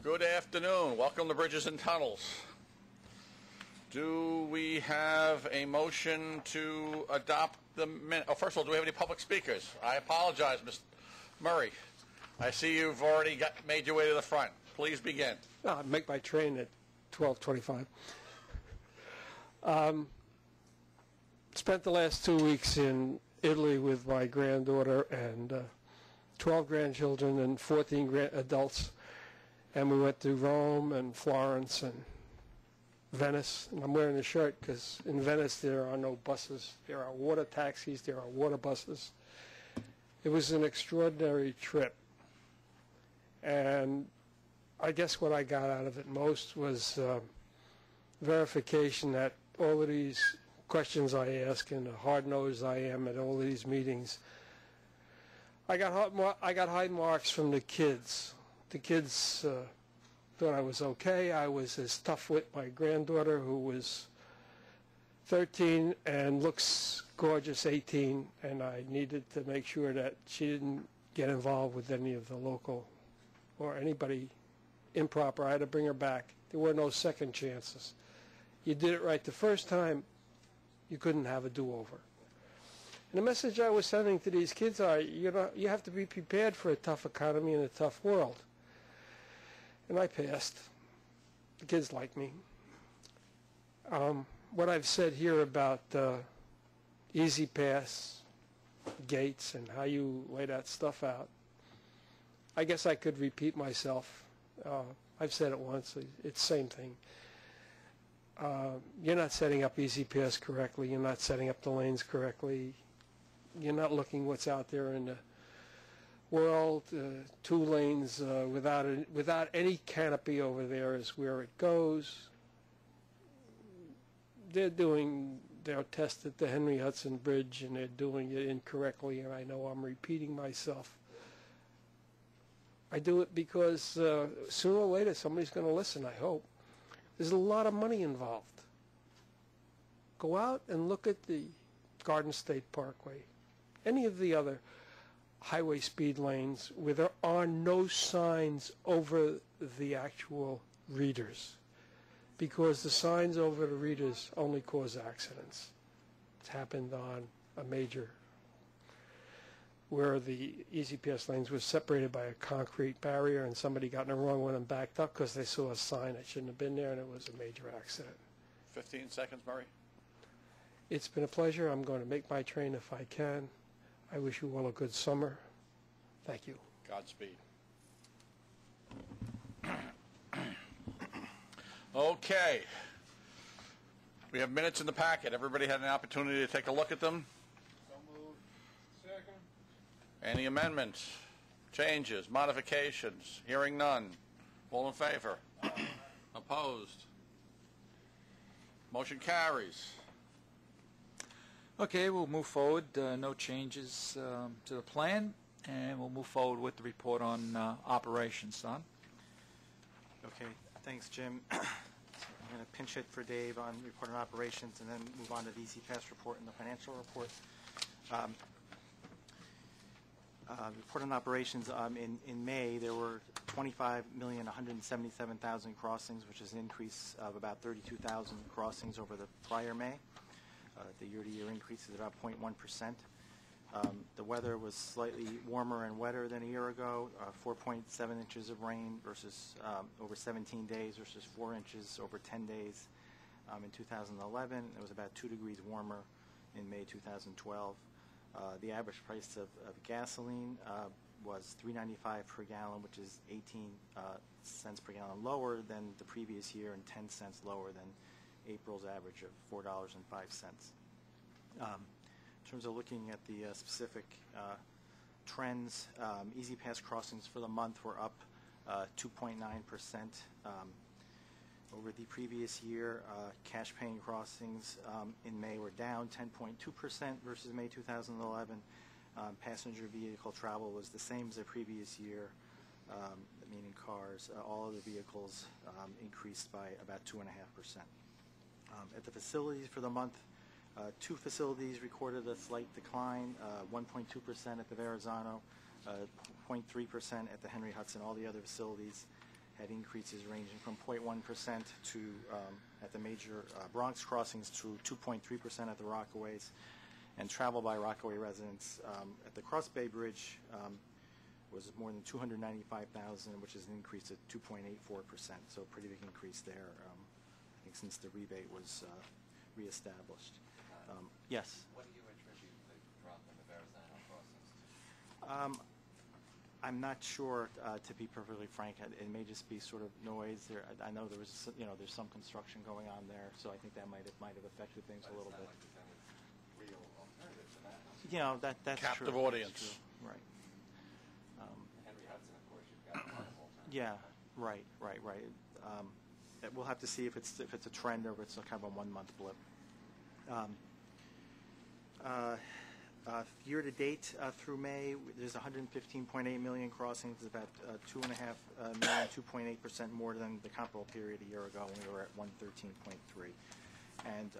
Good afternoon. Welcome to Bridges and Tunnels. Do we have a motion to adopt the minute? Oh, first of all, do we have any public speakers? I apologize, Mr. Murray. I see you've already made your way to the front. Please begin. I'll make my train at 12:25. Spent the last 2 weeks in Italy with my granddaughter and 12 grandchildren and 14 adults. And we went to Rome and Florence and Venice. And I'm wearing the shirt because in Venice there are no buses. There are water taxis. There are water buses. It was an extraordinary trip. And I guess what I got out of it most was verification that all of these questions I ask and the hard-nosed I am at all of these meetings, I got high marks from the kids. The kids thought I was okay. I was as tough with my granddaughter, who was 13 and looks gorgeous, 18, and I needed to make sure that she didn't get involved with any of the local or anybody improper. I had to bring her back. There were no second chances. You did it right the first time, you couldn't have a do-over. And the message I was sending to these kids are, you have to be prepared for a tough economy and a tough world. And I passed. The kids like me. What I've said here about Easy Pass, gates, and how you lay that stuff out, I guess I could repeat myself. I've said it once. It's the same thing. You're not setting up Easy Pass correctly. You're not setting up the lanes correctly. You're not looking what's out there in the world. 2 lanes without any canopy over there is where it goes. They're tested the Henry Hudson Bridge, and they're doing it incorrectly, and I know I'm repeating myself. I do it because sooner or later somebody's going to listen, I hope. There's a lot of money involved. Go out and look at the Garden State Parkway, any of the other highway speed lanes where there are no signs over the actual readers, because the signs over the readers only cause accidents. It's happened on a major where the Easy Pass lanes were separated by a concrete barrier and somebody got in the wrong one and backed up because they saw a sign that shouldn't have been there, and it was a major accident. 15 seconds, Murray. It's been a pleasure. I'm going to make my train if I can. I wish you all a good summer. Thank you. Godspeed. Okay. We have minutes in the packet. Everybody had an opportunity to take a look at them. So moved. Second. Any amendments, changes, modifications? Hearing none. All in favor? Opposed? Motion carries. Okay, we'll move forward. No changes to the plan, and we'll move forward with the report on operations. Don? Okay, thanks, Jim. So I'm going to pinch hit for Dave on report on operations and then move on to the Easy Pass report and the financial report. Report on operations, in May there were 25,177,000 crossings, which is an increase of about 32,000 crossings over the prior May. The year-to-year increase is about 0.1%. The weather was slightly warmer and wetter than a year ago, 4.7 inches of rain versus over 17 days versus 4 inches over 10 days in 2011. It was about 2 degrees warmer in May 2012. The average price of gasoline was $3.95 per gallon, which is 18 cents per gallon lower than the previous year and 10 cents lower than April's average of $4.05. In terms of looking at the specific trends, Easy Pass crossings for the month were up 2.9% over the previous year. Cash paying crossings in May were down 10.2% versus May 2011. Passenger vehicle travel was the same as the previous year, meaning cars. All of the vehicles increased by about 2.5%. At the facilities for the month, 2 facilities recorded a slight decline, 1.2% at the Verrazano, 0.3% at the Henry Hudson. All the other facilities had increases ranging from 0.1% to, at the major Bronx crossings, to 2.3% at the Rockaways. And travel by Rockaway residents at the Cross Bay Bridge was more than 295,000, which is an increase of 2.84%. So a pretty big increase there, I think, since the rebate was reestablished. Yes? What do you attribute the drop in the Verrazano crossings to? I'm not sure, to be perfectly frank. It may just be sort of noise. I know there was, there's some construction going on there, so I think that might have affected things a little bit. Like there's any real alternative to that. That's Captive true. audience. That's true. Right. Henry Hudson, of course, you've got a lot of alternatives. Yeah. Right. We'll have to see if it's a trend or if it's a kind of a 1 month blip. Year to date through May, there's 115.8 million crossings, about 2.5 million, 2.8% more than the comparable period a year ago when we were at 113.3. And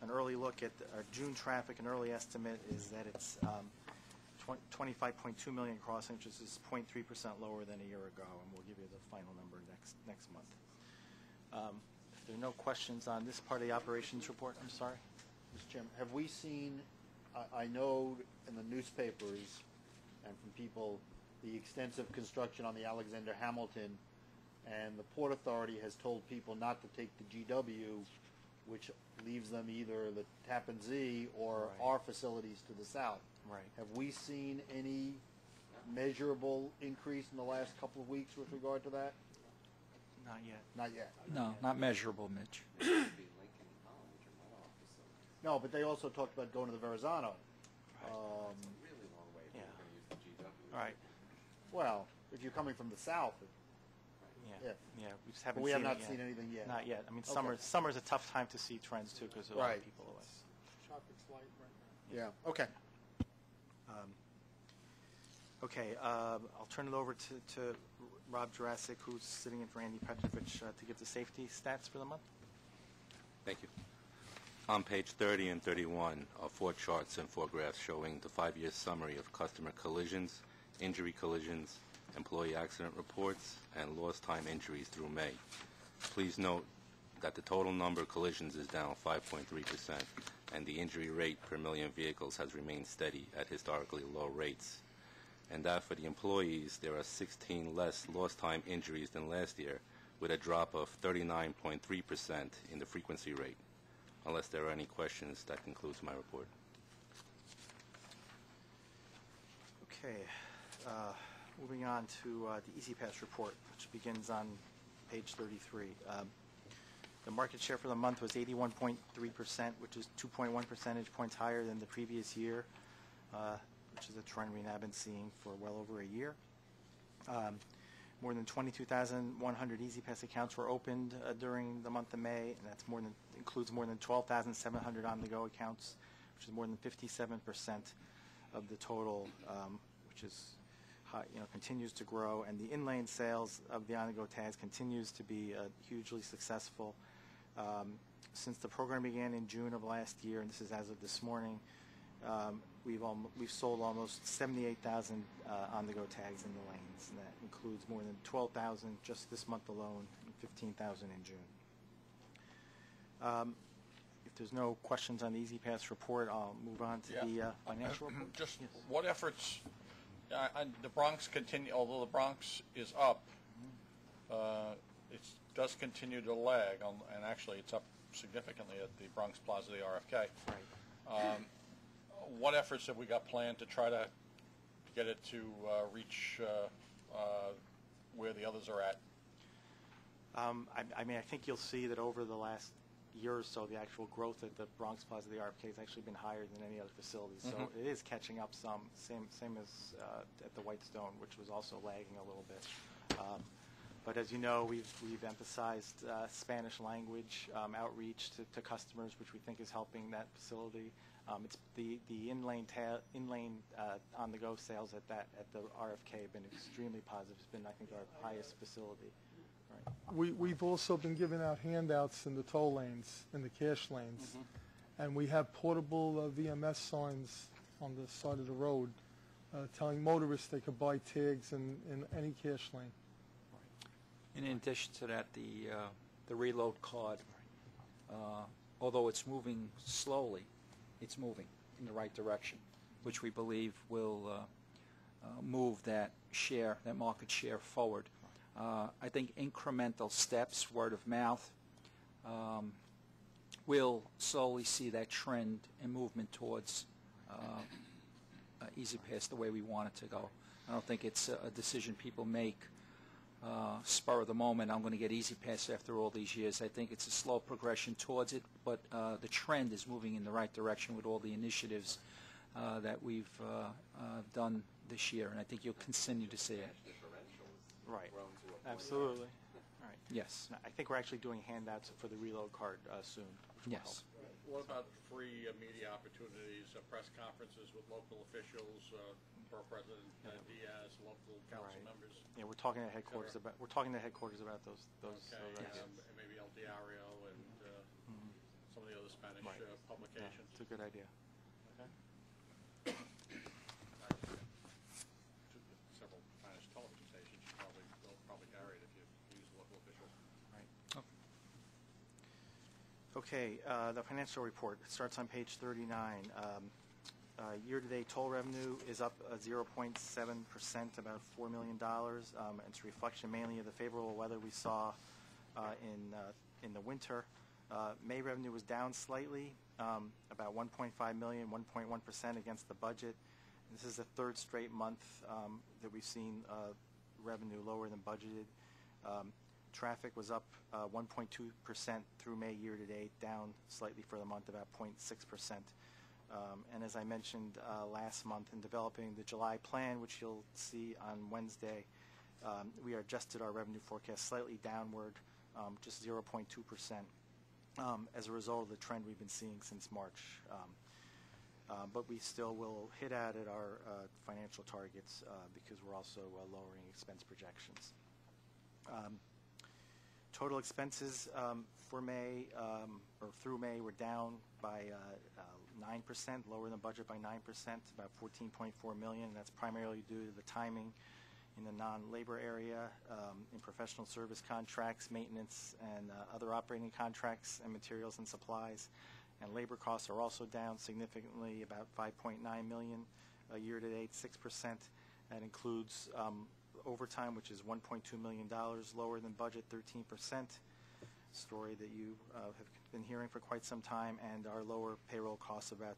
an early look at our June traffic, an early estimate is that it's 25.2 million crossings, which is 0.3% lower than a year ago, and we'll give you the final number next month. If there are no questions on this part of the operations report, I'm sorry. Mr. Chairman, have we seen, I know in the newspapers and from people, the extensive construction on the Alexander Hamilton, and the Port Authority has told people not to take the GW, which leaves them either the Tappan Zee or Right. our facilities to the south. Right. Have we seen any measurable increase in the last couple of weeks with regard to that? Not yet. Not yet. No, not measurable, Mitch. It should be Lincoln College or my office. So No, but they also talked about going to the Verrazano. it's a really long way if Yeah. we're going to use the GW. All right. Well, if you're coming from the south, Yeah. Yeah. We just haven't but we seen have not it yet. seen anything yet. Not yet. I mean, Okay. summer's a tough time to see trends too because a lot Right. of people away. Traffic's light right now. Yeah, okay. Okay, I'll turn it over to Rob Jurassic, who's sitting in for Andy Petrovich, to give the safety stats for the month. Thank you. On page 30 and 31 are 4 charts and 4 graphs showing the 5-year summary of customer collisions, injury collisions, employee accident reports, and lost time injuries through May. Please note that the total number of collisions is down 5.3%, and the injury rate per million vehicles has remained steady at historically low rates. And that for the employees, there are 16 less lost time injuries than last year, with a drop of 39.3% in the frequency rate. Unless there are any questions, that concludes my report. Okay, moving on to the Easy Pass report, which begins on page 33. The market share for the month was 81.3%, which is 2.1 percentage points higher than the previous year, which is a trend we've now been seeing for well over a year. More than 22,100 Easy Pass accounts were opened during the month of May, and that's includes more than 12,700 on-the-go accounts, which is more than 57% of the total, which is high, continues to grow. And the in-lane sales of the on-the-go tags continues to be hugely successful. Since the program began in June of last year, and this is as of this morning, we've sold almost 78,000 on-the-go tags in the lanes, and that includes more than 12,000 just this month alone, and 15,000 in June. If there's no questions on the Easy Pass report, I'll move on to the financial report. Just Yes. what efforts, the Bronx continue, although the Bronx is up, it does continue to lag, and actually it's up significantly at the Bronx Plaza, the RFK. Right. What efforts have we got planned to try to get it to reach where the others are at? I mean, I think you'll see that over the last year or so, the actual growth at the Bronx Plaza, the RFK, has actually been higher than any other facility. So it is catching up some, same as at the Whitestone, which was also lagging a little bit. But as you know, we've emphasized Spanish language outreach to customers, which we think is helping that facility. It's the in-lane on-the-go sales at the RFK have been extremely positive. It's been, I think, our highest facility. Right. We've also been giving out handouts in the toll lanes, in the cash lanes. And we have portable VMS signs on the side of the road telling motorists they could buy tags in any cash lane. In addition to that, the reload card, although it's moving slowly, it's moving in the right direction, which we believe will move that market share forward. I think incremental steps, word of mouth, we'll slowly see that trend and movement towards Easy Pass the way we want it to go. I don't think it's a decision people make spur of the moment. I'm going to get Easy Pass after all these years. I think it's a slow progression towards it, but the trend is moving in the right direction with all the initiatives that we've done this year, and I think you'll continue to see it. Right. Absolutely. All right. Yes. I think we're actually doing handouts for the reload card soon. Which will Yes. help. What about free media opportunities, press conferences with local officials, Borough President Diaz, local council Right. members? Yeah, we're talking to headquarters about those. Okay, ideas. and maybe El Diario and some of the other Spanish Right. Yeah, publications. it's a good idea. Several Spanish television stations they'll probably carry it if you use local officials. Right. Okay, the financial report starts on page 39. Year-to-date toll revenue is up 0.7%, about $4 million. It's a reflection mainly of the favorable weather we saw in the winter. May revenue was down slightly, about $1.5 million, 1.1% against the budget. This is the third straight month that we've seen revenue lower than budgeted. Traffic was up 1.2% through May year-to-date, down slightly for the month, about 0.6%. And as I mentioned last month, in developing the July plan, which you'll see on Wednesday, we adjusted our revenue forecast slightly downward, just 0.2%, as a result of the trend we've been seeing since March. But we still will hit at our financial targets because we're also lowering expense projections. Total expenses for May, or through May, were down by 9%, lower than budget by 9%, about $14.4 million. That's primarily due to the timing in the non-labor area, in professional service contracts, maintenance, and other operating contracts and materials and supplies. And labor costs are also down significantly, about $5.9 million year-to-date, 6%. That includes overtime, which is $1.2 million lower than budget, 13%, story that you have been hearing for quite some time, and our lower payroll costs about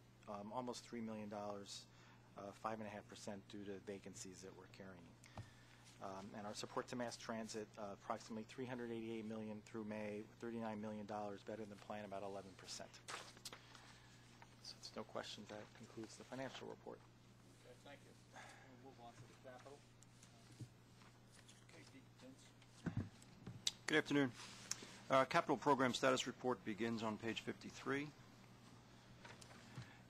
almost $3 million, 5.5% due to vacancies that we're carrying. And our support to mass transit, approximately $388 million through May, $39 million better than planned, about 11%. So it's no questions. That concludes the financial report. Okay, thank you. We'll move on to the capital. Good afternoon. Capital program status report begins on page 53.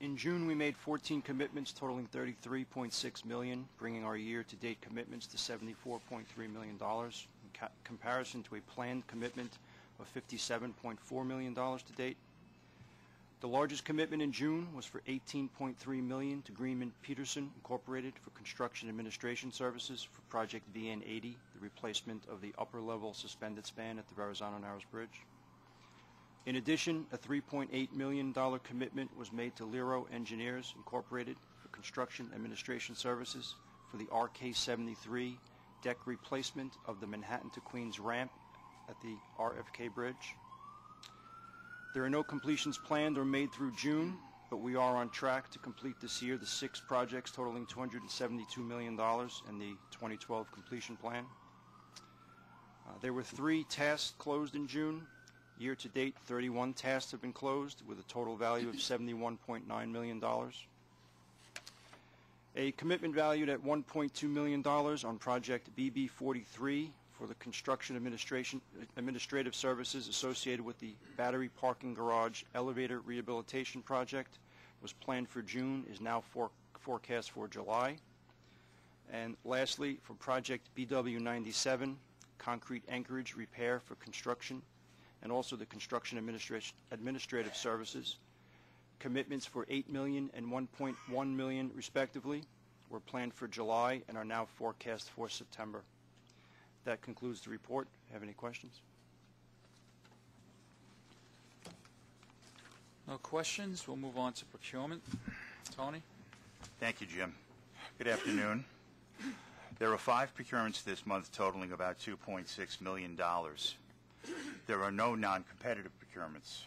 In June, we made 14 commitments totaling $33.6 million, bringing our year-to-date commitments to $74.3 million, in comparison to a planned commitment of $57.4 million to date. The largest commitment in June was for $18.3 million to Greenman Peterson Incorporated for construction administration services for Project VN80, the replacement of the upper-level suspended span at the Verrazano-Narrows Bridge. In addition, a $3.8 million commitment was made to Lero Engineers Incorporated for construction administration services for the RK-73 deck replacement of the Manhattan to Queens ramp at the RFK Bridge. There are no completions planned or made through June, but we are on track to complete this year the 6 projects totaling $272 million in the 2012 completion plan. There were 3 tasks closed in June. Year to date, 31 tasks have been closed with a total value of $71.9 million. A commitment valued at $1.2 million on project BB43 for the construction administrative services associated with the battery parking garage elevator rehabilitation project was planned for June, is now forecast for July. And lastly, for project BW97, concrete anchorage repair for construction, and also the construction administrative services, commitments for $8 million and $1.1 million respectively were planned for July and are now forecast for September. That concludes the report. Have any questions? No questions. We'll move on to procurement. Tony? Thank you, Jim. Good afternoon. There are 5 procurements this month totaling about $2.6 million. There are no non-competitive procurements.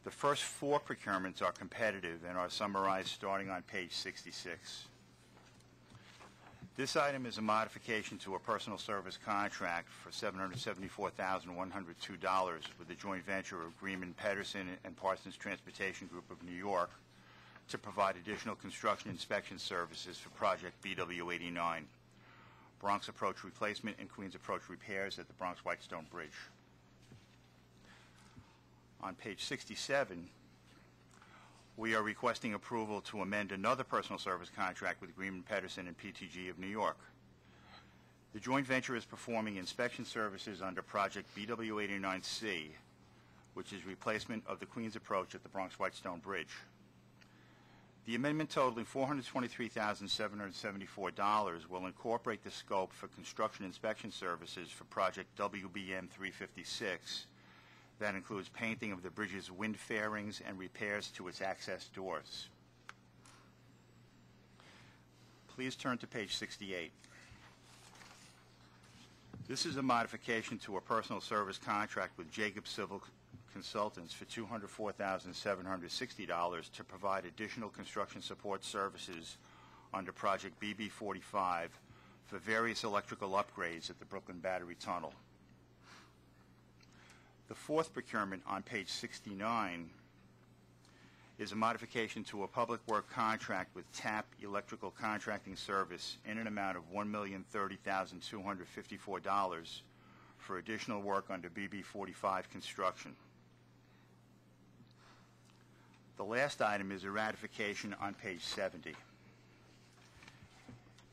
The first 4 procurements are competitive and are summarized starting on page 66. This item is a modification to a personal service contract for $774,102 with the joint venture of Greenman Pedersen and Parsons Transportation Group of New York to provide additional construction inspection services for Project BW89, Bronx Approach Replacement and Queens Approach Repairs at the Bronx Whitestone Bridge. On page 67, we are requesting approval to amend another personal service contract with Greenman Pedersen and PTG of New York. The joint venture is performing inspection services under Project BW89C, which is replacement of the Queens Approach at the Bronx Whitestone Bridge. The amendment totaling $423,774 will incorporate the scope for construction inspection services for Project WBM 356. That includes painting of the bridge's wind fairings and repairs to its access doors. Please turn to page 68. This is a modification to a personal service contract with Jacob Civil Consultants for $204,760 to provide additional construction support services under Project BB45 for various electrical upgrades at the Brooklyn Battery Tunnel. The fourth procurement on page 69 is a modification to a public work contract with TAP Electrical Contracting Service in an amount of $1,030,254 for additional work under BB45 construction. The last item is a ratification on page 70.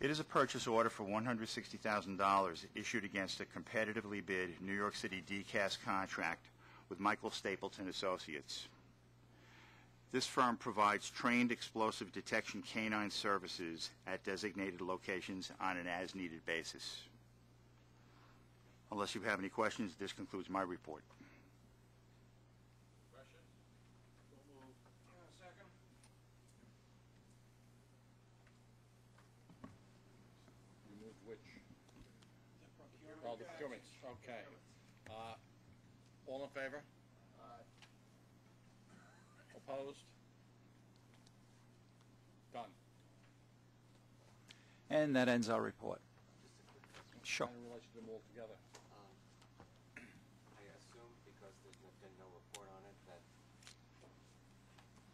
It is a purchase order for $160,000 issued against a competitively bid New York City DCAS contract with Michael Stapleton Associates. This firm provides trained explosive detection canine services at designated locations on an as-needed basis. Unless you have any questions, this concludes my report. Oh, the procurements, okay. All in favor? Opposed? Done. And that ends our report. Sure. I didn't realize you did them all together. I assume because there's been no report on it that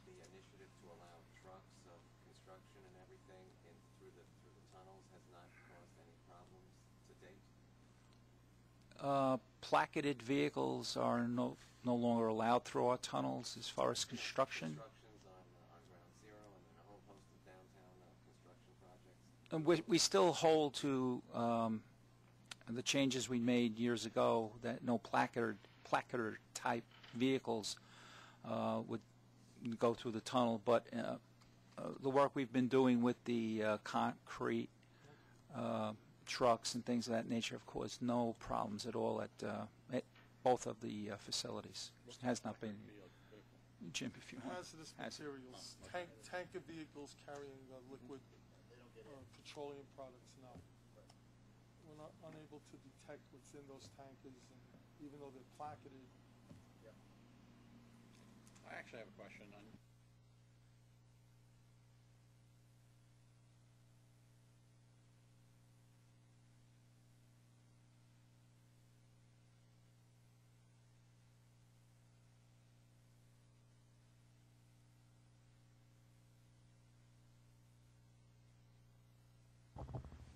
the initiative to allow trucks of construction and everything in through the tunnels has not caused any problems to date. Placketed vehicles are no longer allowed through our tunnels as far as construction. Constructions on Ground Zero and then a whole host of downtown construction projects. And we still hold to the changes we made years ago that no placard type vehicles would go through the tunnel. But the work we've been doing with the concrete trucks and things of that nature have caused no problems at all at both of the facilities. It has not been. Jim, if you want. Hazardous materials, tanker vehicles carrying liquid petroleum products, no. We're not unable to detect what's in those tankers, and even though they're placarded. I actually have a question on.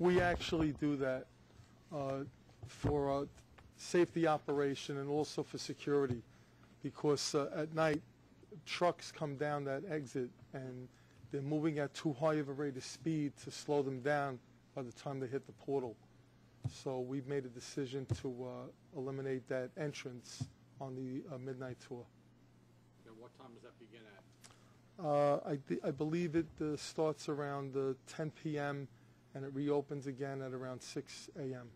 We actually do that for safety operation and also for security, because at night trucks come down that exit and they're moving at too high of a rate of speed to slow them down by the time they hit the portal. So we've made a decision to eliminate that entrance on the midnight tour. Now, what time does that begin at? I believe it starts around 10 p.m. and it reopens again at around 6 a.m.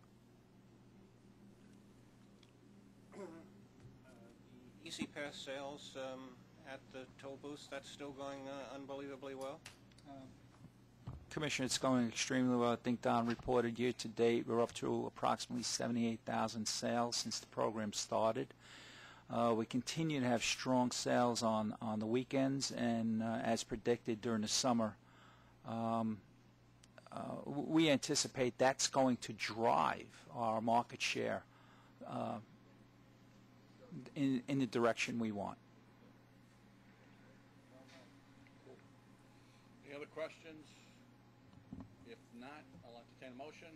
Easy Pass sales at the toll booths, that's still going unbelievably well? Commissioner, it's going extremely well. I think Don reported year to date we're up to approximately 78,000 sales since the program started. We continue to have strong sales on the weekends, and as predicted during the summer, we anticipate that's going to drive our market share in the direction we want. Any other questions? If not, I'll entertain a motion.